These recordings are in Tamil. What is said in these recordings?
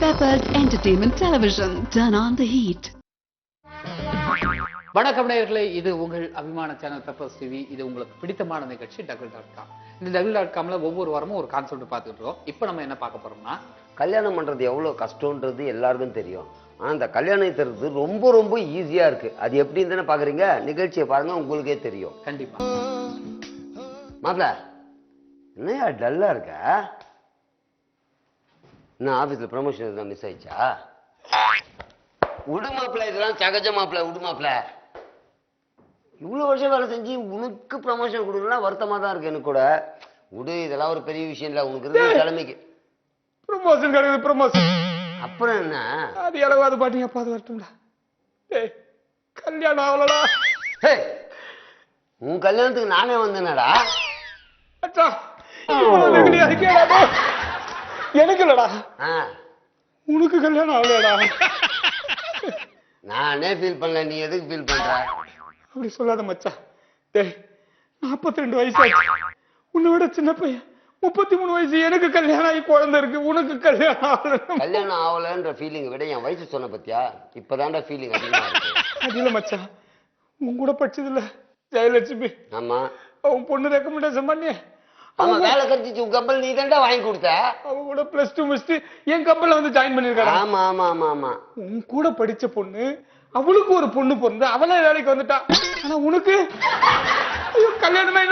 Peppers Entertainment Television. Turn on the heat. வணக்கம் நேயர்களே, இது உங்கள் அபிமான சேனல் பெப்பர்ஸ் டிவி. இது உங்களுக்கு பிடித்தமான நிகழ்ச்சி double.com. இந்த double.comல ஒவ்வொரு வாரமும் ஒரு கான்செப்ட் பார்த்துட்டு இருக்கோம். இப்போ நம்ம என்ன பார்க்க போறோம்னா, கல்யாணம் பண்றது எவ்வளவு கஷ்டம்ன்றது எல்லாருக்கும் தெரியும். ஆனா அந்த கல்யாணம் தருது ரொம்ப ரொம்ப ஈஸியா இருக்கு. அது எப்படின்னு தானே பாக்குறீங்க. நிகழ்ச்சியை பாருங்க, உங்களுக்கே தெரியும். கண்டிப்பா. மாப்ள என்னையா டல்லா இருக்க? என்ன ஆபீஸ்ல ப்ரமோஷன் எதுவும் மிஸ் ஆயிடுச்சா? விடு மாப்பிள்ள, இதெல்லாம் சகஜ மாப்பிள்ள, விடு மாப்பிள்ள. இவ்வளவு வருஷம் வேலை செஞ்சு உனக்கு ப்ரமோஷன் கொடுக்கலாம் வருத்தமா தான் இருக்கு எனக்கு கூட. விடு, இதெல்லாம் ஒரு பெரிய விஷயம் இல்ல. உனக்கு இருக்க தலைமைக்கு ப்ரமோஷன் கிடையாது. ப்ரமோஷன் அப்புறம் என்ன? அது இளவாது பாட்டிங்க பாது வரட்டும்டா. டேய், கல்யாணம் ஆகலடா. உன் கல்யாணத்துக்கு நானே வந்தேனடா. அச்சா, இவ்வளவு நெகடியா இருக்கேடா. எனக்கு இல்லடா, உனக்கு கல்யாணம் ஆகலடா. நானே ஃபீல் பண்ணல, நீ எதுக்கு ஃபீல் பண்ற? அப்படி சொல்லாத மச்சா. டேய், 42 வயசு ஆச்சு. உன்னை விட சின்ன பையன் 33 வயசு. எனக்கு கல்யாணம் ஆகி குழந்தை இருக்கு, உனக்கு கல்யாணம் ஆகல. கல்யாணம் ஆகலன்ற ஃபீலிங் விட என் வயசு சொன்ன பத்தியா, இப்பதான்டா ஃபீலிங் அதிகமா இருக்கு. அது இல்ல மச்சா, உன் கூட படிச்சது இல்ல ஜெயலட்சுமி. ஆமா, அவன் பொண்ணு ரெக்கமெண்டேஷன் பண்ணி ஆமா வேலை கிடைச்சிச்சு. உன் கப்பல் நீ தான்டா வாங்கி கொடுத்த. அவன் கூட +2 முடிச்சுட்டு என் கப்பல்ல வந்து ஜாயின் பண்ணிருக்காடா. ஆமா ஆமா ஆமா ஆமா. உன் கூட படிச்ச பொண்ணு, அவளுக்கு ஒரு பொண்ணு பிறந்து அவளே வேலைக்கு வந்துட்டா. ஆனா உனக்கு ஐயோ கல்யாணமே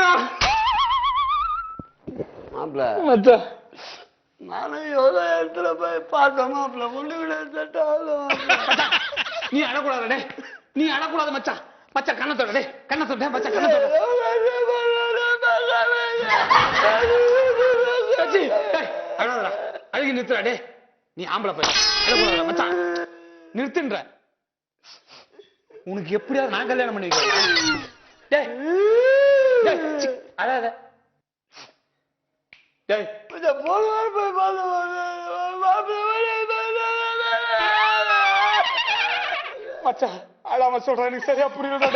மாப்ள, மச்சான். நானும் எவ்வளவு இடத்துல போய் பார்த்தேன் மாப்ள, பொண்ணு கூட நீ அழக்கூடாது டே, நீ அழக்கூடாது மச்சான். மச்சா கண்ணை தொட டே, கண்ணை தொட மச்சா, கண்ணை தொட. அழாதடா, அழுகி நிறுத்துடா டே. நீ ஆம்பளை பையன், அழக்கூடாது மச்சான். நிறுத்துன்ற. உனக்கு எப்படியாவது நான் கல்யாணம் பண்ணி வைக்கிறேன். டேய் டேய், அழாத. டேய் போன வாரம் போய் மச்சான் அழாம சொல்றேன், எனக்கு சரியா புரியுதா?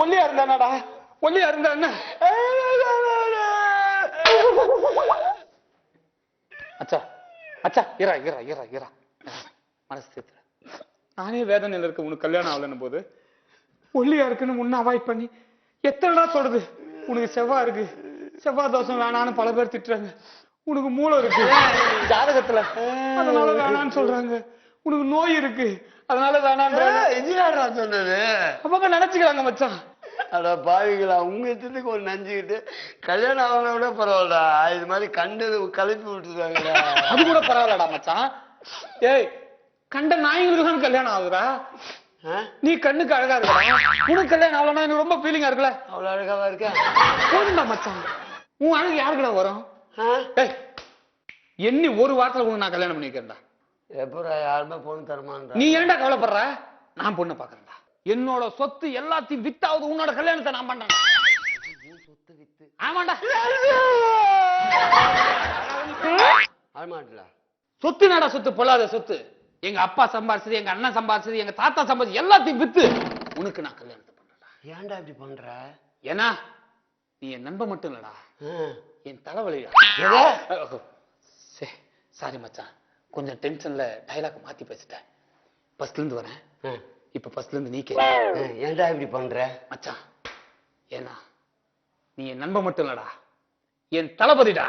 ஒல்லியா இருந்தானடா, ஒல்லியா இருந்தா என்ன? அச்சா அச்சா, இரா இரா இரா இரா, மனசு தேத்துற. நானே வேதனையில இருக்க, உனக்கு கல்யாணம் ஆகலன்னு போது ஒல்லியா இருக்குன்னு முன்ன அவாய்ட் பண்ணி எத்தனைடா சொல்றது. உனக்கு செவ்வாய் இருக்கு, செவ்வாய் தோஷம் வேணான்னு பல பேர் திட்டுறாங்க. உனக்கு மூளை இருக்கு ஜாதகத்துல, அதனால வேணான்னு சொல்றாங்க. உனக்கு நோய் இருக்கு, அதனால வேணான்ற சொன்னது. அவங்க நினைச்சுக்கிறாங்க மச்சான். அட பாவிங்களா, உங்க இஷ்டத்துக்கு ஒரு நஞ்சுக்கிட்டு கல்யாணம் ஆகல விட பரவாயில்லடா. இது மாதிரி கண்டு கலப்பி விட்டுருக்காங்கடா. அது கூட பரவாயில்லடா மச்சான். ஏய், கண்ட நாய்களுக்கு தான் கல்யாணம் ஆகுதா? நீ கண்ணுக்கு அழகா இருக்கா? உனக்கு கல்யாணம் ஆகலன்னா எனக்கு ரொம்ப ஃபீலிங்கா இருக்குல்ல. அவ்வளவு அழகாவா இருக்க? போதுண்டா மச்சான், உன் அழகு யாருக்குடா வரும்? எண்ணி ஒரு வாரத்துல உனக்கு நான் கல்யாணம் பண்ணிக்கிறேன்டா. எப்படா யாருமே பொண்ணு தருமான்? நீ ஏன்டா கவலைப்படுற? நான் பொண்ணு பாக்குறேன்டா. என்னோட சொத்து எல்லாத்தையும் வித்தாவது உன்னோட கல்யாணத்தை நான் பண்றேன். சொத்து வித்து? ஆமாண்டா. ஆமாடா. சொத்து நாடா சொத்து, பொல்லாத சொத்து. எங்க அப்பா சம்பாரிச்சது, எங்க அண்ணன் சம்பாரிச்சது, எங்க தாத்தா சம்பாரிச்சது எல்லாத்தையும் வித்து உனக்கு நான் கல்யாணத்தை பண்றேன்டா. ஏன்டா இப்படி பண்ற? ஏன்னா நீ என் நண்பன் மட்டும் இல்லடா, என் தலைவலிடா. சாரி மச்சான், கொஞ்சம் டென்ஷன்ல டைலாக் மாத்தி பேசிட்டேன். ஃபர்ஸ்ட்ல இருந்து வரேன், இப்ப ஃபர்ஸ்ட்ல இருந்து நீ கேளு. ஏன்டா இப்படி பண்ற மச்சான்? ஏன்னா நீ என் நண்பன் மட்டும் இல்லடா, என் தளபதிடா.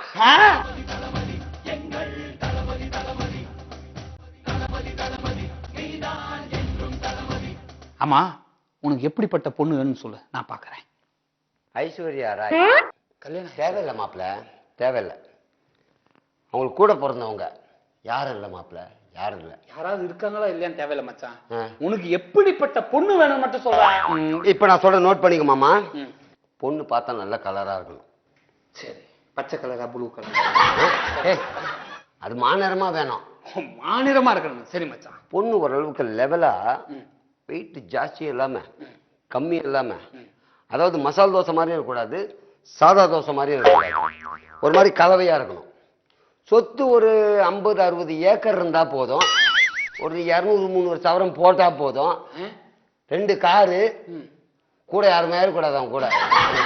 ஆமா, உனக்கு எப்படிப்பட்ட பொண்ணு வேணும்னு சொல்லு, நான் பாக்குறேன். ஐஸ்வர்யா ராய் கல்யாணம் தேவையில்லை மாப்பிள்ள, தேவையில்லை. அவங்களுக்கு கூட பிறந்தவங்க யாரும் இல்லை மாப்பிள்ள, யாரும் இல்லை. யாராவது இருக்காங்களா இல்லையான்னு தேவையில்லை மச்சான். உனக்கு எப்படிப்பட்ட பொண்ணு வேணும் மட்டும் சொல்றேன். இப்ப நான் சொல்ற நோட் பண்ணிக்க மாமா. பொண்ணு பார்த்தா நல்ல கலரா இருக்கணும். சரி, பச்சை கலரா ப்ளூ கலரா? அது மாநிறமா வேணும். மாநிறமா இருக்கணும். சரி மச்சான். பொண்ணு ஓரளவுக்கு லெவலா, வெயிட் ஜாஸ்தி இல்லாம கம்மி இல்லாம, அதாவது மசால் தோசை மாதிரியும் இருக்கக்கூடாது, சாதா தோசை மாதிரியும் இருக்கக்கூடாது. ஒரு மாதிரி கலவையா இருக்கணும். சொத்து ஒரு 50-60 ஏக்கர் இருந்தா போதும். ஒரு 200-300 சவரம் போட்டா போதும். 2 காரு, கூட யாருமே இருக்கக்கூடாது. அவங்க கூட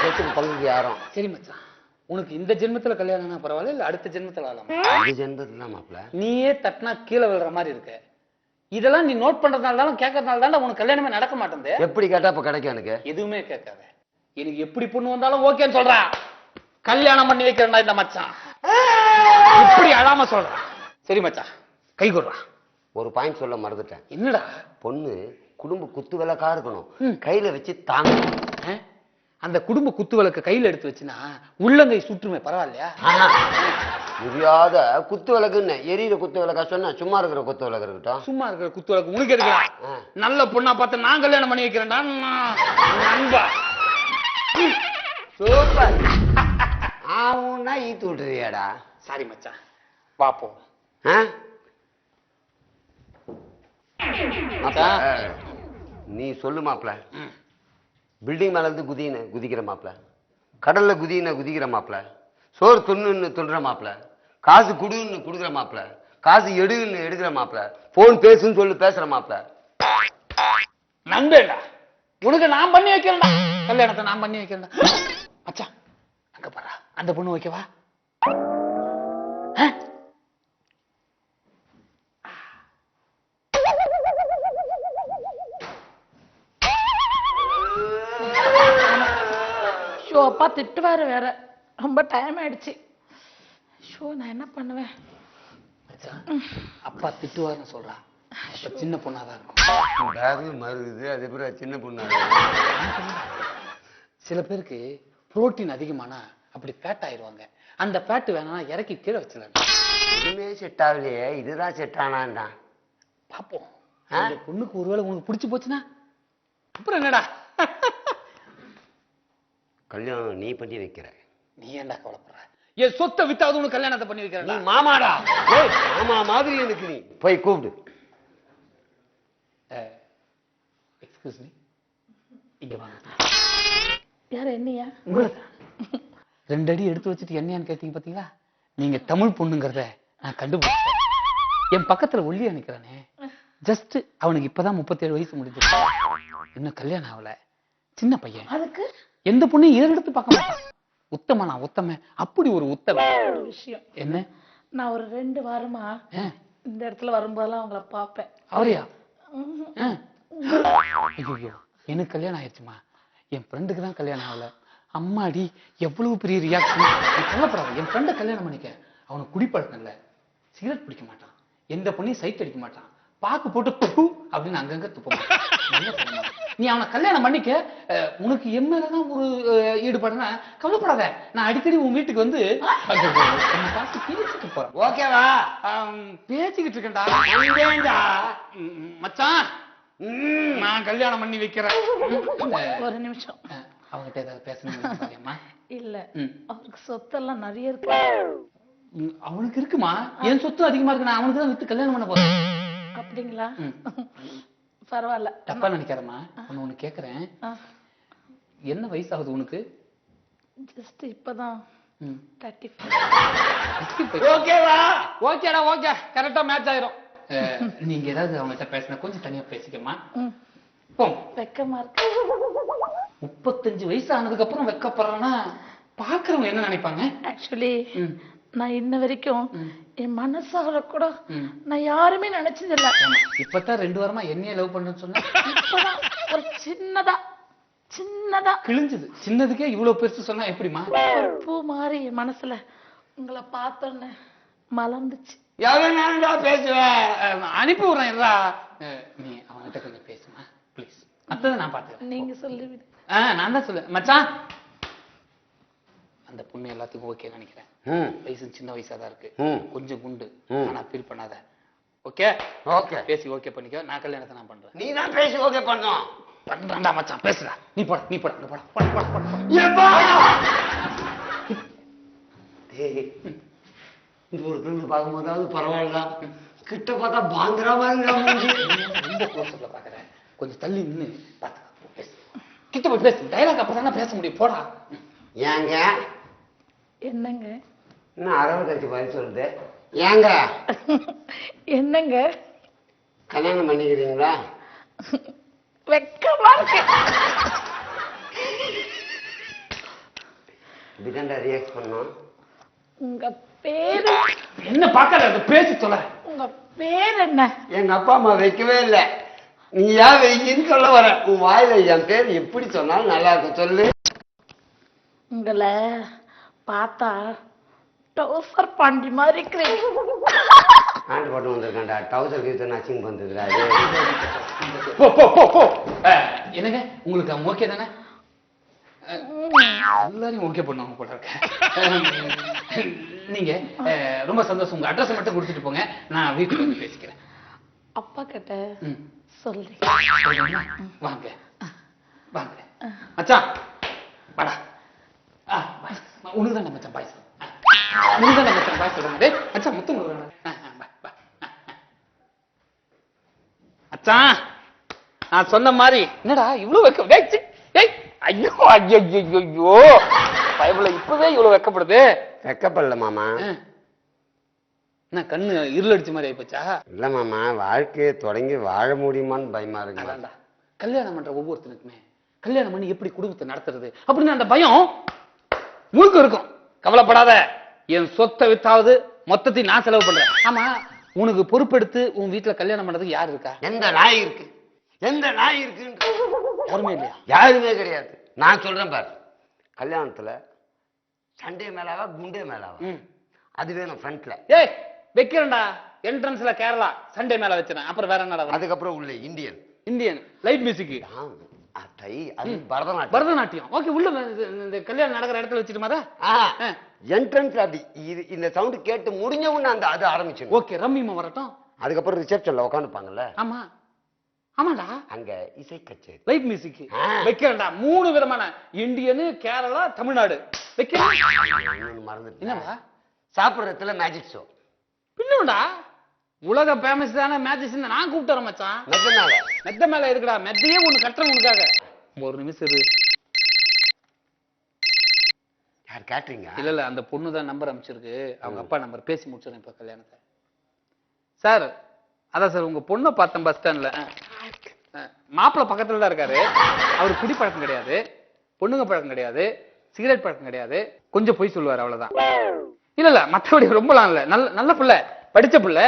சொத்துக்கு பங்குக்கு யாரும். சரி மச்சான், உனக்கு இந்த ஜென்மத்துல கல்யாணம்னா பரவாயில்ல இல்ல அடுத்த ஜென்மத்துல ஆகலாமா? இந்த ஜென்மத்துல தான் மாப்பிள்ள. நீயே தட்டினா கீழே விழுற மாதிரி இருக்க. இதெல்லாம் நீ நோட் பண்றதுனால தான் கேட்கறதுனால தான் உனக்கு கல்யாணமே நடக்க மாட்டேங்குது. எப்படி கேட்டா இப்ப கிடைக்கும் எனக்கு? எதுவுமே கேட்காத. எனக்கு எப்படி பொண்ணு வந்தாலும் ஓகேன்னு சொல்றா. கல்யாணம் பண்ணி வைக்கிறேன்டா இந்த மச்சான். இப்படி அழாம சொல்றா. சரி மச்சான் கை கொடுறா. ஒரு பாயிண்ட் சொல்ல மறந்துட்டேன். என்னடா? பொண்ணு குடும்ப குத்து விளக்கா இருக்கணும், கையில வச்சு தாங்கணும். அந்த குடும்ப குத்து விளக்கு கையில எடுத்து வச்சுனா உள்ளங்கை சுற்றுமே, பரவாயில்லையா? முடியாத குத்து விளக்குன்னு எரியிற குத்து விளக்கா சொன்னா சும்மா இருக்கிற குத்து விளக்கு இருக்கட்டும். சும்மா இருக்கிற குத்து விளக்கு உனக்கு எடுக்கலாம். நல்ல பொண்ணா பார்த்து நான் கல்யாணம் பண்ணி வைக்கிறேன்டா நண்பா. சூப்பர். ஆவுன்னா ஈத்து விட்டுறியாடா. சாரி மச்சான் பாப்போம். நீ சொல்லு மாப்ள. பில்டிங் மேல இருந்து குதிக்கிற மாப்ள, கடல்ல குதிக்கிற மாப்ள, சோறு துண்ணுன்னு துண்ற மாப்ள, காசு குடுன்னு குடுக்குற மாப்ள, காசு எடுன்னு எடுக்கிற மாப்ள, போன் பேசுன்னு சொல்லி பேசுற மாப்ள. நம்பேடா உனக்கு நான் பண்ணி வைக்கிறேன்டா. கல்யாணத்தை நான் பண்ணி வைக்கிறேன்டா. மச்சான் அங்க பாரா, அந்த பொண்ணு வைக்கவா? ஷோ அப்பா திட்டுவாரு வேற, ரொம்ப டைம் ஆயிடுச்சு. ஷோ நான் என்ன பண்ணுவேன்? அப்பா திட்டுவாருன்னு சொல்றா. சின்ன பொண்ணாதான் இருக்கும். மருது அதே பேர் சின்ன பொண்ணா. சில பேருக்கு புரோட்டீன் அதிகமானா அப்படி ஃபேட் ஆயிருவாங்க. அந்த ஃபேட் வேணா இறக்கி கீழே வச்சிடலாம். இதுமே செட் ஆகலையே, இதுதான் செட் ஆனான்டா. பாப்போம். அந்த பொண்ணுக்கு ஒருவேளை உனக்கு பிடிச்சு போச்சுன்னா அப்புறம் என்னடா? கல்யாணம் நீ பண்ணி வைக்கிற. நீ ஏன்டா கவலைப்படுற? என் சொத்தை வித்தாவது உனக்கு கல்யாணத்தை பண்ணி வைக்கிறேன். நீ மாமாடா. மாமா மாதிரி எனக்கு நீ போய் கூப்பிடு. எக்ஸ்கியூஸ் மீ, இங்க வாங்க. யார் என்னையா? ரெண்டு அடி எடுத்து வச்சுட்டு என்னையான்னு கேட்டீங்க பாத்தீங்களா? நீங்க தமிழ் பொண்ணுங்கிறத நான் கண்டுபிடிச்சேன். என் பக்கத்துல ஒல்லியா நிக்கிறானே, ஜஸ்ட் அவனுக்கு இப்பதான் 37 வயசு முடிஞ்சிருக்கு. இன்னும் கல்யாணம் ஆகல, சின்ன பையன். அதுக்கு எந்த பொண்ணையும் ஏறெடுத்து பார்க்க மாட்டான். உத்தம நான் உத்தம, அப்படி ஒரு உத்தம. ஒரு விஷயம் என்ன? நான் ஒரு 2 வாரமா இந்த இடத்துல வரும்போதெல்லாம் அவங்கள பார்ப்பேன். அவரையா? ஐயோ எனக்கு கல்யாணம் ஆயிடுச்சுமா, என் ஃப்ரெண்டுக்கு தான் கல்யாணம் ஆகல. அம்மாடி எவ்வளவு பெரிய ரியாக்ஷன். சொல்லப்படாது. என் ஃப்ரெண்டை கல்யாணம் பண்ணிக்க. அவனுக்கு குடிப்பழக்கம் இல்லை, சிகரெட் பிடிக்க மாட்டான், எந்த பொண்ணையும் சைட் அடிக்க மாட்டான், பாக்கு போட்டு துப்பு அப்படின்னு அங்கங்க துப்ப மாட்டான். நீ அவனை கல்யாணம் பண்ணிக்க. உனக்கு என் மேலதான் ஒரு ஈடுபாடுனா கவலைப்படாத. நான் அடிக்கடி உன் வீட்டுக்கு வந்து பார்த்து பேசிட்டு போறேன். ஓகேவா? பேசிக்கிட்டு இருக்கேன்டா மச்சான். நான் கல்யாணம் பண்ணி வைக்கிறேன். ஒரு நிமிஷம். அவங்ககிட்ட ஏதாவது பேசணுமா? இல்ல, அவருக்கு சொத்தெல்லாம் நிறைய இருக்கு. அவனுக்கு இருக்குமா? என் சொத்து அதிகமா இருக்கு. நான் அவனுக்கு தான் வித்து கல்யாணம் பண்ண போறேன். அப்படிங்களா? பரவாயில்ல, தப்பா நினைக்காதம்மா. ஒண்ணு கேக்குறேன், என்ன வயசு ஆகுது உனக்கு? ஜஸ்ட் இப்பதான் 35. ஓகேவா? ஓகேடா, ஓகே, கரெக்டா மேட்ச் ஆயிரும். நீங்க ஏதாவது அவங்ககிட்ட பேசினா கொஞ்சம் தனியா பேசிக்கமா. வெக்கமா இருக்கு. 35 வயசு ஆனதுக்கு அப்புறம் வெக்கப்படுறேன்னா பாக்குறவங்க என்ன நினைப்பாங்க? ஆக்சுவலி நான் இன்ன வரைக்கும் என் மனசார கூட நான் யாருமே நினைச்சது இல்ல. இப்பதான் 2 வாரமா என்னைய லவ் பண்றேன்னு சொன்னா ஒரு சின்னதா கிழிஞ்சது. சின்னதுக்கே இவ்வளவு பெருசு சொன்னா எப்படிமா? ஒரு பூ மாதிரி என் மனசுல உங்களை பார்த்தோன்னு மலர்ந்துச்சு. பேசுவேன், அனுப்பி விடுறேன். நீ அவன்கிட்ட கொஞ்சம் பேசுமா ப்ளீஸ். அதான் நான் பாத்துக்கிறேன். நீங்க சொல்லுவீங்க. நான் தான் சொல்லுவேன் மச்சான். அந்த பொண்ணு எல்லாத்துக்கும் ஓகே நினைக்கிறேன். வயசு சின்ன வயசா தான் இருக்கு, கொஞ்சம் குண்டு, ஆனா ஃபீல் பண்ணாத. ஓகே ஓகே, பேசி ஓகே பண்ணிக்க. நான் கல்யாணத்தை நான் பண்றேன். நீ தான் பேசி ஓகே பண்ணோம். பண்றான்டா மச்சான், பேசுடா. நீ போட, நீ போட, போட போட போட போட. இந்த ஒரு பெண்ணு பார்க்கும்போதாவது பரவாயில்ல, கிட்ட பார்த்தா பாந்திரா மாதிரி ரொம்ப க்ளோஸ்அப்ல பாக்குறேன். கொஞ்சம் தள்ளி நின்னு பாத்து பேசு. கிட்ட போய் பேசு. டைலாக் அப்பதான் பேச முடியும். போடா. ஏங்க என்னங்க? என்ன அரவணை கட்சி பதில் சொல்லுது? ஏங்க என்னங்க கல்யாணம் பண்ணிக்கிறீங்களா? வெக்கமா இருக்கு. இப்படிதான்டா ரியாக்ட் பண்ணோம். உங்க பேரு என்ன பார்க்காத அதை பேசி சொல்ல. உங்க பேர் என்ன? எங்க அப்பா அம்மா வைக்கவே இல்லை. நீ ஏன் வைக்கின்னு சொல்ல வர. உன் வாயில என் பேர் எப்படி சொன்னாலும் நல்லா இருக்கும், சொல்லு. உங்களை பார்த்தா டவுசர் பாண்டி மாதிரி இருக்கிறீங்க. ஆண்டு போட்டு வந்திருக்காண்டா. டவுசர் கீழ்த்து நச்சிங் வந்துருக்குறா. போ போ போ போ. என்னங்க உங்களுக்கு அவங்க ஓகே தானே? எல்லாரையும் ஓகே பண்ணுவாங்க போல இருக்க. நீங்க ரொம்ப சந்தோஷம். உங்க அட்ரஸ் மட்டும் கொடுத்துட்டு போங்க, நான் வீட்டுக்கு வந்து பேசிக்கிறேன். அப்பா கிட்ட சொல்லி வாங்க வாங்க மச்சான் வாடா. உனக்கு தான் மச்சான் பாய் சொல்றேன். உனக்கு தான் மச்சான் பாய் சொல்றேன். மச்சான் முத்தம் கொடுக்குறேன். மச்சான் நான் சொன்ன மாதிரி என்னடா இவ்வளவு வெக்க. ஐயோ ஐயோ ஐயோ பயபுல இப்பவே இவ்வளவு வெக்கப்படுது. வெக்கப்படல மாமா. என்ன கண்ணு இருள் அடிச்ச மாதிரி ஆயிப்போச்சா? இல்ல மாமா, வாழ்க்கையை தொடங்கி வாழ முடியுமான்னு பயமா இருக்கு. கல்யாணம் பண்ற ஒவ்வொருத்தனுக்குமே கல்யாணம் பண்ணி எப்படி குடும்பத்தை நடத்துறது அப்படின்னு அந்த பயம் முழுக்க இருக்கும். கவலைப்படாத, என் சொத்தை வித்தாவது மொத்தத்தையும் நான் செலவு பண்றேன். ஆமா, உனக்கு பொறுப்பெடுத்து உன் வீட்டுல கல்யாணம் பண்றதுக்கு யாரு இருக்கா? எந்த நாய் இருக்கு? எந்த நாய் இருக்குன்னு யாருமே இல்லையா? யாருமே கிடையாது. நான் சொல்றேன் பாரு, கல்யாணத்துல சண்டே மேலாவா குண்டே மேலாவா அது வேணும் ஃப்ரண்ட்ல. ஏய் வைக்கிறேன்டா, என்ட்ரன்ஸ்ல கேரளா சண்டே மேல வச்சிருக்கேன். அப்புறம் வேற என்னடா? அதுக்கப்புறம் உள்ள Indian Indian light music, Bharatanatyam. Bharatanatyam okay. உள்ள இந்த கல்யாணம் நடக்கிற இடத்துல வச்சிருமாதா? என்ட்ரன்ஸ் அப்படி இந்த சவுண்ட் கேட்டு முடிஞ்ச உடனே அந்த அது ஆரம்பிச்சு. ஓகே, ரம்மிமா வரட்டும். அதுக்கப்புறம் ரிசப்ஷன்ல உட்காந்துப்பாங்கல்ல. ஆமா ஆமாடா, அங்க இசை கச்சேரி லைட் மியூசிக் வைக்கிறேன்டா. 3 விதமான இந்தியனு, கேரளா, தமிழ்நாடு வைக்கிறேன். மறந்துட்டு என்னடா? சாப்பிடுறதுல மேஜிக் ஷோ. பின்னடா உலக ஃபேமஸ் தானே மேஜிக். நான் கூப்பிட்டு வரேன் மச்சான். மெத்த மேல இருக்குடா, மெத்தையே ஒண்ணு கட்டுறேன் உனக்காக. ஒரு நிமிஷம் இரு. யார் கேட்டீங்க? இல்ல அந்த பொண்ணு தான் நம்பர் அமைச்சிருக்கு. அவங்க அப்பா நம்பர் பேசி முடிச்சிடறேன் இப்ப கல்யாணத்தை. சார் அதான் சார், உங்க பொண்ணை பார்த்தேன் பஸ் ஸ்டாண்ட்ல. மாப்பிள்ள பக்கத்துல தான் இருக்காரு. அவரு குடி பழக்கம் கிடையாது, பொண்ணுங்க பழக்கம் கிடையாது, சிகரெட் பழக்கம் கிடையாது, கொஞ்சம் பொய் சொல்லுவார், அவ்வளவுதான். இல்ல மற்றபடி ரொம்பலாம் இல்ல. நல்ல பிள்ளை, படிச்ச பிள்ளை,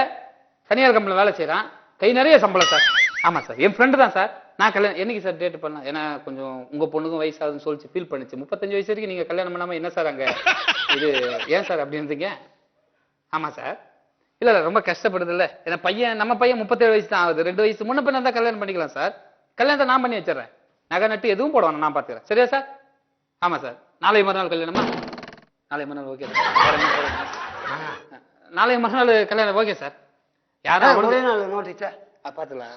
தனியார் கம்பெனில வேலை செய்யறான், கை நிறைய சம்பளம் சார். ஆமா சார், என் ஃப்ரெண்டு தான் சார். நான் கல்யாணம் என்னைக்கு சார் டேட் பண்ண? ஏன்னா கொஞ்சம் உங்க பொண்ணுக்கும் வயசாகுதுன்னு சொல்லிச்சு, ஃபீல் பண்ணிச்சு. 35 வயசு வரைக்கும் நீங்க கல்யாணம் பண்ணாம என்ன சார் அங்க இது ஏன் சார் அப்படி இருந்தீங்க? ஆமா சார். இல்ல ரொம்ப கஷ்டப்படுது இல்ல. ஏன்னா பையன், நம்ம பையன் 37 வயசு தான் ஆகுது. 2 வயசு முன்ன பின்ன தான் கல்யாணம் பண்ணிக்கலாம் சார். கல்யாணத்தை நான் பண்ணி வச்சிடறேன். நகை நட்டு எதுவும் போடுவாங்க, நான் பாத்துக்கிறேன். சரியா சார்? ஆமா சார். நாளை மறுநாள் கல்யாணமா? நாளை மறுநாள் ஓகே சார். நாளை மறுநாள் கல்யாணம் ஓகே சார். யாரும் ஒரே நாள் நோட்டீஸா பாத்துக்கலாம்.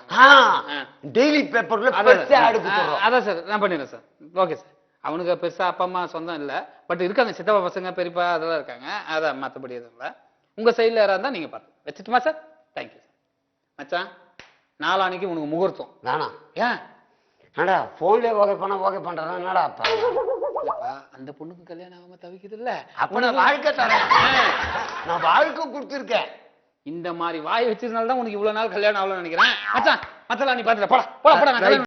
டெய்லி பேப்பர்ல அதான் சார், நான் பண்ணிடுறேன் சார். Okay sir. அவனுக்கு பெருசா அப்பா அம்மா சொந்தம் இல்ல, பட் இருக்காங்க சித்தப்பா பசங்க, பெரியப்பா அதெல்லாம் இருக்காங்க. அதான் மற்றபடி எதுவும் இல்லை. உங்க சைட்ல யாரா இருந்தா நீங்க பார்த்து வச்சுட்டுமா சார்? Thank you sir. மச்சான் நாளானிக்கு உனக்கு முகூர்த்தம். நானா? ஏன் என்னடா போன்ல ஓகே பண்ணா ஓகே பண்றதா? என்னடா அப்பா அந்த பொண்ணுக்கு கல்யாணம் ஆகாம தவிக்குது இல்ல? அப்ப நான் வாழ்க்கை தரேன், நான் வாழ்க்கை கொடுத்துருக்கேன். இந்த மாதிரி வாய் வச்சதுனால தான் உனக்கு இவ்வளவு நாள் கல்யாணம் ஆகலன்னு நினைக்கிறேன். மச்சான் மத்தலாம் நீ பாத்துட்ட, போடா போடா போடா. நான்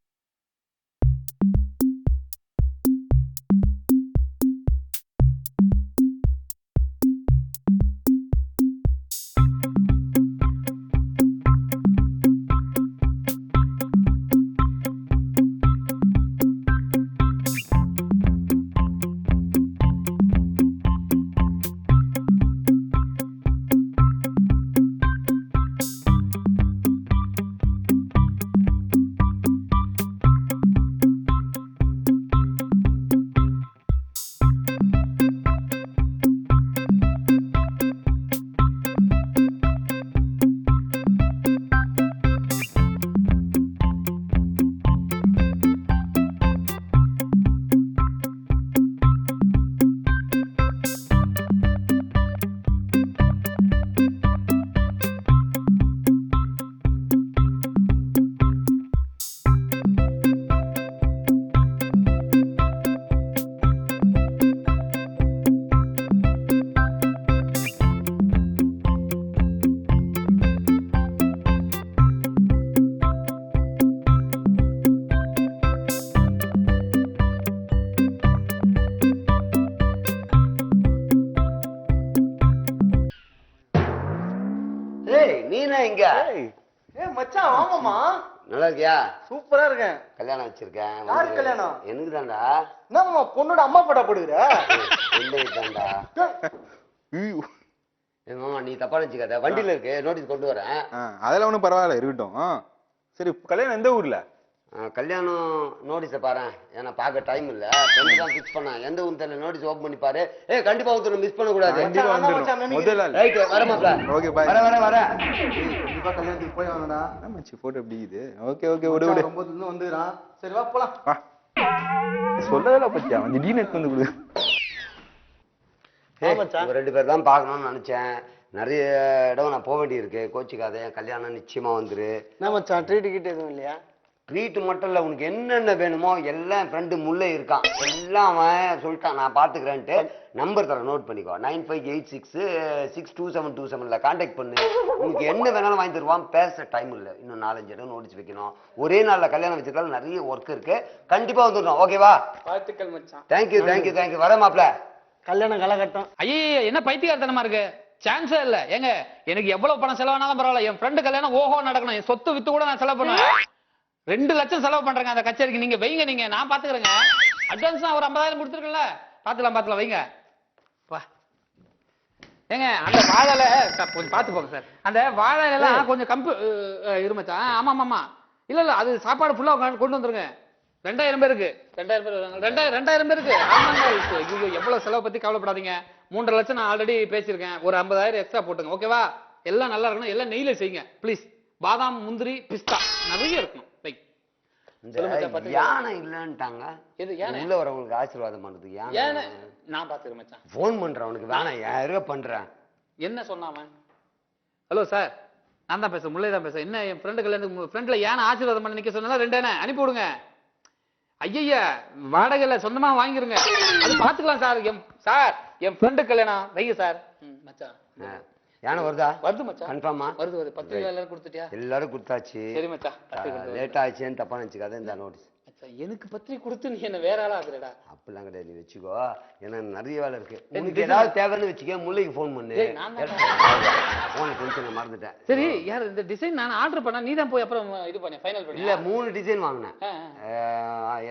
எங்க மச்சான் வாமாமா. நல்லா இருக்கியா? சூப்பரா இருக்கேன். கல்யாணம் வச்சிருக்கேன். யாரு கல்யாணம்? எனக்கு தான்டா. என்னம்மா பொண்ணோட அம்மா படா போடுகிற? தான்டா. மாமா நீ தப்பா நினைச்சுக்காத, வண்டியில இருக்கு, நோட்டீஸ் கொண்டு வரேன். அதெல்லாம் ஒண்ணும் பரவாயில்ல, இருக்கட்டும். சரி, கல்யாணம் எந்த ஊர்ல? கல்யாணம் நோட்டீஸை பாரு, ஏன்னா பார்க்க டைம் இல்ல, ஃப்ரெண்டு தான் ஃபிக்ஸ் பண்ணேன். எந்த ஊர் தெரியல, நோட்டீஸ் ஓபன் பண்ணி பாரு. கண்டிப்பா ஒருத்தர் மிஸ் பண்ண கூடாது. கண்டிப்பா வந்துரும். முதல்ல ரைட், வரமாப்ல. Okay bye. வர கண்டிப்பா கல்யாணத்துக்கு போய் வரணும்டா. மச்சி போட்டோ எப்படி இது? ஓகே விடு. ரொம்ப தூரம் வந்துறான். சரி வா போலாம். சொல்லல பத்தியா, அவன் திடீர்னு எடுத்து வந்து கொடு. ரெண்டு பேர் தான் பார்க்கணும்னு நினைச்சேன். நிறைய இடம் நான் போக வேண்டியிருக்கு, கோச்சிக்காத. கல்யாணம் நிச்சயமா வந்துரு. என்ன மச்சான் ட்ரீட் கிட்ட எதுவும் இல்லையா? ட்ரீட் மட்டும் இல்ல, உனக்கு என்னென்ன வேணுமோ எல்லாம் ஃப்ரெண்டு முல்லை இருக்கான், எல்லாம் அவன் சொல்லிட்டான், நான் பாத்துக்கிறேன்ட்டு. நம்பர் தரேன், நோட் பண்ணிக்கோ. 9586622727 கான்டாக்ட் பண்ணு. உனக்கு என்ன வேணாலும் வாங்கி தருவான். பேச டைம் இல்லை, இன்னும் 4-5 இடம் நோட்டீஸ் வைக்கணும். ஒரே நாள்ல கல்யாணம் வச்சிருக்காலும் நிறைய ஒர்க் இருக்கு. கண்டிப்பா வந்துடணும். ஓகேவா? வாழ்த்துக்கள் மச்சான். தேங்க்யூ. வர மாப்ள. கல்யாணம் கலகட்டம். ஐயே என்ன பைத்தியக்காரத்தனமா இருக்கு, சான்ஸே இல்ல. ஏங்க எனக்கு எவ்வளவு பணம் செலவானாலும் பரவாயில்ல, என் ஃப்ரெண்டு கல்யாணம் ஓஹோ நடக்கணும். என் சொத்து வித்து கூட நான் செலவு பண்ணுவேன். 2 லட்சம் செலவு பண்றேங்க அந்த கச்சேரிக்கு. நீங்க வைங்க, நீங்க நான் பாத்துக்கிறேங்க. அட்வான்ஸ் ஒரு 50,000 கொடுத்துருக்கல, பாத்துக்கலாம் வைங்க. ஏங்க அந்த வாழை கொஞ்சம் பாத்து போங்க சார். அந்த வாழை எல்லாம் கொஞ்சம் கம்பு இருமச்சான். ஆமா இல்ல அது சாப்பாடு ஃபுல்லா கொண்டு வந்துருங்க. 2000 பேருக்கு 2000 பேருக்கு. ஐயோ எவ்வளவு செலவு பத்தி கவலைப்படாதீங்க. 3.5 லட்சம் நான் ஆல்ரெடி பேசியிருக்கேன். ஒரு 50,000 எக்ஸ்ட்ரா போட்டுங்க. ஓகேவா? எல்லாம் நல்லா இருக்கணும். எல்லாம் நெய்ல செய்யுங்க ப்ளீஸ். பாதாம், முந்திரி, பிஸ்தா நிறைய இருக்கணும். யானை இல்லன்ட்டாங்க. எது யானை? உள்ள வரவங்களுக்கு ஆசீர்வாதம் பண்றது யானை. நான் பாத்துக்கிறேன் மச்சான். போன் பண்றேன் உனக்கு, வேணாம் 1000 ரூபாய் பண்றேன். என்ன சொன்னாம? ஹலோ சார், நான் தான் பேசுறேன், முல்லை தான் பேசுறேன். என்ன என் ஃப்ரெண்டு கல்யாணத்துக்கு ஃப்ரெண்ட்ல யானை ஆசீர்வாதம் பண்ண நிக்க சொன்னா 2 யானை அனுப்பி விடுங்க. ஐயா வாடகைல சொந்தமா வாங்கிருங்க, அது பாத்துக்கலாம் சார். என் ஃப்ரெண்டு கல்யாணம் வைங்க சார். மச்சான் யானை வருதா? வருது மச்சான். கன்ஃபார்மா? வருது. 10 எல்லாரும் கொடுத்துட்டியா? எல்லாரும் கொடுத்தாச்சு. சரி மச்சான். லேட் ஆச்சுன்னு தப்பா நினைச்சுக்காத. இந்த நோட்டீஸ் எனக்கு பத்திரிக்கை கொடுத்து நீ என்ன வேற ஆளா ஆகுறடா? அப்படிலாம் கிடையாது, நீ வச்சுக்கோ. ஏன்னா நிறைய வேலை இருக்கு. உனக்கு ஏதாவது தேவைன்னு வச்சுக்க, முல்லைக்கு போன் பண்ணு. போன் டென்ஷன்ல மறந்துட்டேன். சரி யார் இந்த டிசைன் நான் ஆர்டர் பண்ணா நீ தான் போய் அப்புறம் இது பண்ண ஃபைனல் பண்ணி? இல்ல 3 டிசைன் வாங்கினேன்.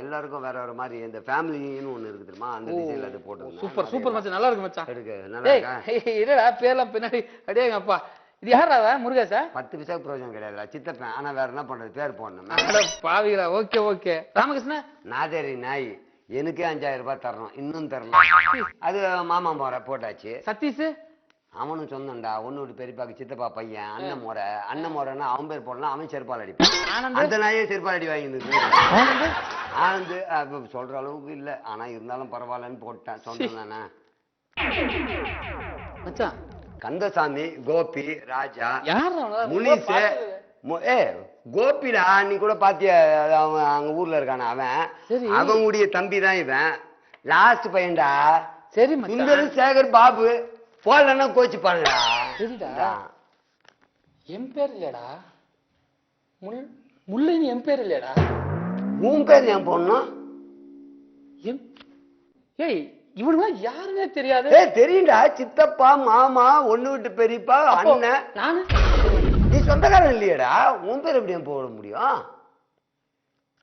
எல்லாருக்கும் வேற மாதிரி. இந்த ஃபேமிலின்னு ஒண்ணு இருக்கு தெரியுமா, அந்த டிசைன்ல அது போட்டு. சூப்பர் மச்சான், நல்லா இருக்கு மச்சான். எடுக்க நல்லா இருக்கா? இல்லடா பேர்லாம் பின்னாடி அடே அப்பா. இது யாரா முருகேசா? 10 பைசா பிரயோஜனம் கிடையாதுடா, சித்தப்பேன். ஆனா வேற என்ன பண்றது, பேர் போடணும். பாவிகளா. ஓகே ராமகிருஷ்ணன் நாதேரி நாய். எனக்கு 5000 ரூபாய் தரணும், இன்னும் தரல. அது மாமா முறை போட்டாச்சு. சதீஷ் அவனும் சொந்தம்டா. ஒண்ணு விட்டு பெரியப்பாக்கு சித்தப்பா பையன். அண்ணன் முறைன்னா அவன் பேர் போடலாம், அவன் செருப்பால் அடிப்பான். அந்த நாயே செருப்பால் அடி வாங்கி ஆனந்து சொல்ற அளவுக்கு இல்ல, ஆனா இருந்தாலும் பரவாயில்லன்னு போட்டேன். சொந்தம் தானே மச்சான். கந்தசாமி, கோபி, ராஜா, யாரா முனிஸ். கோபிடா, நீ கூட பாத்திய, அவன் அங்க ஊர்ல இருக்கான. அவனுடைய தம்பி தான் இவன். லாஸ்ட் பையன்டா. சரி சுந்தர், சேகர், பாபு. போடலன்னா கோச்சு பாருடா. சரிடா, என் பேர் இல்லடா முல்லை. நீ என் பேர் இல்லடா. உன் பேர் ஏன் போடணும்? ஏய் இவனுங்க யாருன்னே தெரியாது. தெரியும்டா, சித்தப்பா, மாமா, ஒண்ணு விட்டு பெரியப்பா, அண்ணன். நானு நீ சொந்தக்காரன் இல்லையடா, உன் பேர் எப்படி போட முடியும்?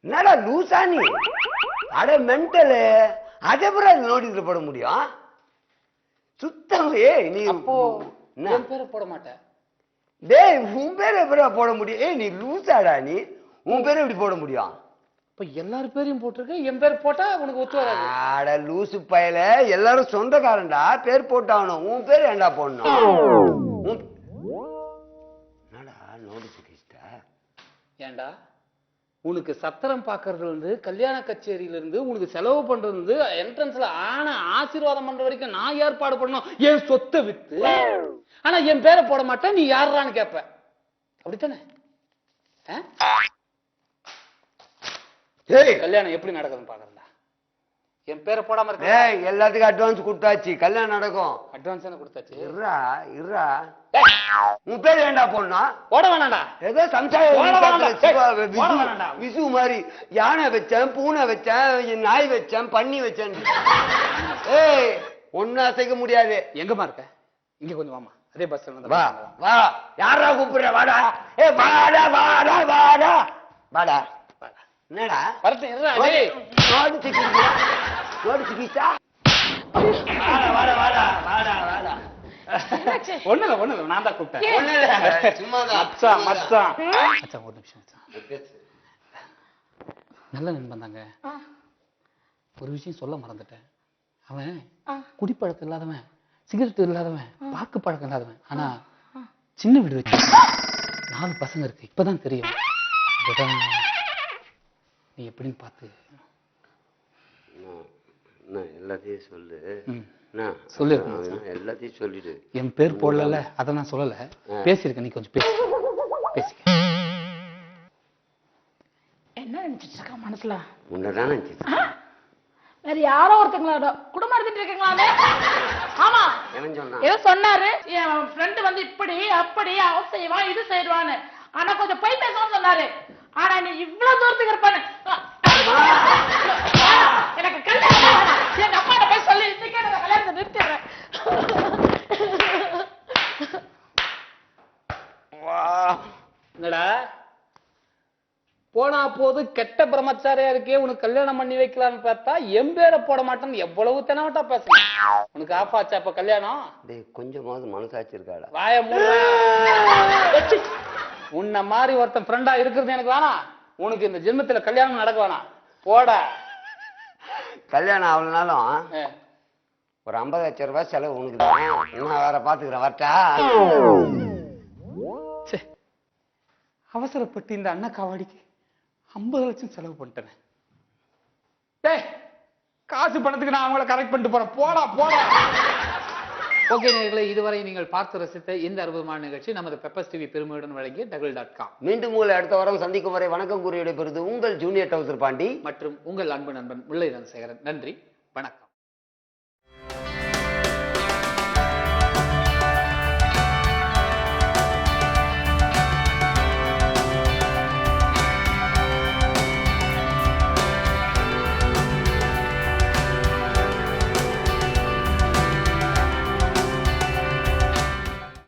என்னடா லூசா நீ? அட மென்டலு. அதப்புறம் நோட்டீஸ்ல போட முடியும்? சுத்தம். நீ அப்போ என் பேரை போட மாட்டேன். டேய் உன் பேர் எப்படி போட முடியும்? நீ லூசாடா நீ? உன் பேர் எப்படி போட முடியும்? இப்ப எல்லாரும் பேரையும் போட்டிருக்க, என் பேர் போட்டா உனக்கு ஒத்து வராது. ஆட லூசு பயல, எல்லாரும் சொந்தக்காரன்டா, பேர் போட்டாகணும். உன் பேர் ஏன்டா போடணும்? என்னடா நோட்டீஸ் கேட்டா? ஏண்டா உனக்கு சத்திரம் பாக்குறதுல இருந்து, கல்யாண கச்சேரியில இருந்து, உனக்கு செலவு பண்றது இருந்து, என்ட்ரன்ஸ்ல ஆன ஆசீர்வாதம் பண்ற வரைக்கும் நான் ஏற்பாடு பண்ணணும். என் சொத்தை வித்து. ஆனா என் பேரை போட மாட்டேன். நீ யாரான்னு கேப்ப, அப்படித்தானே? கல்யாணம் எப்படி நடக்குதுன்னு பாக்குறா? என் பேரை போடாம இருக்க. எல்லாத்துக்கும் அட்வான்ஸ் கொடுத்தாச்சு, கல்யாணம் நடக்கும். அட்வான்ஸ் என்ன கொடுத்தாச்சு? இருடா உன் பேர் ஏண்டா போடணும்? போட வேணாண்டா. ஏதோ விசு மாதிரி யானை வச்சேன், பூனை வச்சேன், நாய் வச்சேன், பன்னி வச்சேன். ஒன்னும் அசைக்க முடியாது. எங்கம்மா இருக்க? இங்க கொஞ்சம் வாமா. அதே பஸ்ல வந்து வா வா யாரா கூப்பிடுற வாடா ஏ வாடா வாடா வாடா வாடா என்னடா வரட்டும் இருடா டேய் நோடு சிக்கிச்சா நோடு சிக்கிச்சா வாடா வாடா வாடா வாடா வாடா ஒண்ணு இல்ல நான் தான் கூப்பிட்டேன் ஒண்ணு இல்ல சும்மாதான் மச்சான் ஒரு நிமிஷம் மச்சான் நல்ல நண்பன் தாங்க ஒரு விஷயம் சொல்ல மறந்துட்டேன் அவன் குடிப்பழக்கம் இல்லாதவன் சிகரெட் இல்லாதவன் பாக்கு பழக்கம் இல்லாதவன் ஆனா சின்ன வீடு வச்சு 4 பசங்க இருக்கு இப்பதான் தெரியும் அதுதான் நீ எப்படின்னு பார்த்து எல்லாத்தையும் சொல்லு சொல்லு எல்லாத்தையும் சொல்லிடு என் பேர் போடல அதை நான் சொல்லல பேசியிருக்கேன் நீ கொஞ்சம் பேசிக்க என்ன நினைச்சிட்டு இருக்கா மனசுல உன்னதான் நினைச்சிட்டு வேற யாரோ ஒருத்தங்களோட குடும்பம் எடுத்துட்டு இருக்கீங்களாமே ஆமா என்ன சொன்னா ஏதோ சொன்னாரு என் ஃப்ரெண்டு வந்து இப்படி அப்படி அவ செய்வா இது செய்வான்னு ஆனா கொஞ்சம் போய் பேசணும்னு சொன்னாரு ஆனா நீ இவ்வளவு தூரத்துக்கு இருப்பானு எனக்கு கல்யாணம் வேணாம். எங்க அப்பா போய் சொல்லி இன்னைக்கே நான் கல்யாணத்தை நிறுத்திடுறேன் என்னடா போனா போது கெட்ட பிரம்மச்சாரியா இருக்கே உனக்கு கல்யாணம் பண்ணி வைக்கலான்னு பார்த்தா எம்பேரை போட மாட்டேன்னு எவ்வளவு தெனவட்டா பேசுறேன் உனக்கு ஆப்பாச்சா அப்ப கல்யாணம் டேய் கொஞ்சமாவது மனசாட்சி இருக்காடா வாய மூடு உன்ன மாதிரி ஒருத்தன் ஃப்ரெண்டா இருக்கிறது எனக்கு வேணாம் உனக்கு இந்த ஜென்மத்துல கல்யாணம் நடக்க வேணாம் போட கல்யாணம் ஆகலனாலும் ஒரு 50 லட்சம் ரூபாய் செலவு உனக்கு தான் நான் வேற பாத்துக்கிறேன் வரட்டா அவசரப்பட்டு இந்த அண்ணா காவாடிக்கு 50 லட்சம் செலவு பண்ணிட்டேன் டேய் காசு பணத்துக்கு நான் அவங்கள கரெக்ட் பண்ணிட்டு போறேன் போடா ஓகே நேயர்களே இதுவரை நீங்கள் பார்த்து ரசித்த இந்த அற்புதமான நிகழ்ச்சி நமது பெப்பர்ஸ் டிவி பெருமையுடன் வழங்கிய டகுல்.com மீண்டும் உங்களை அடுத்த வாரம் சந்திக்கும் வரை வணக்கம் கூறி விடைபெறுவது உங்கள் ஜூனியர் டவுசர் பாண்டி மற்றும் உங்கள் அன்பு நண்பன் முல்லை தனசேகரன் நன்றி வணக்கம்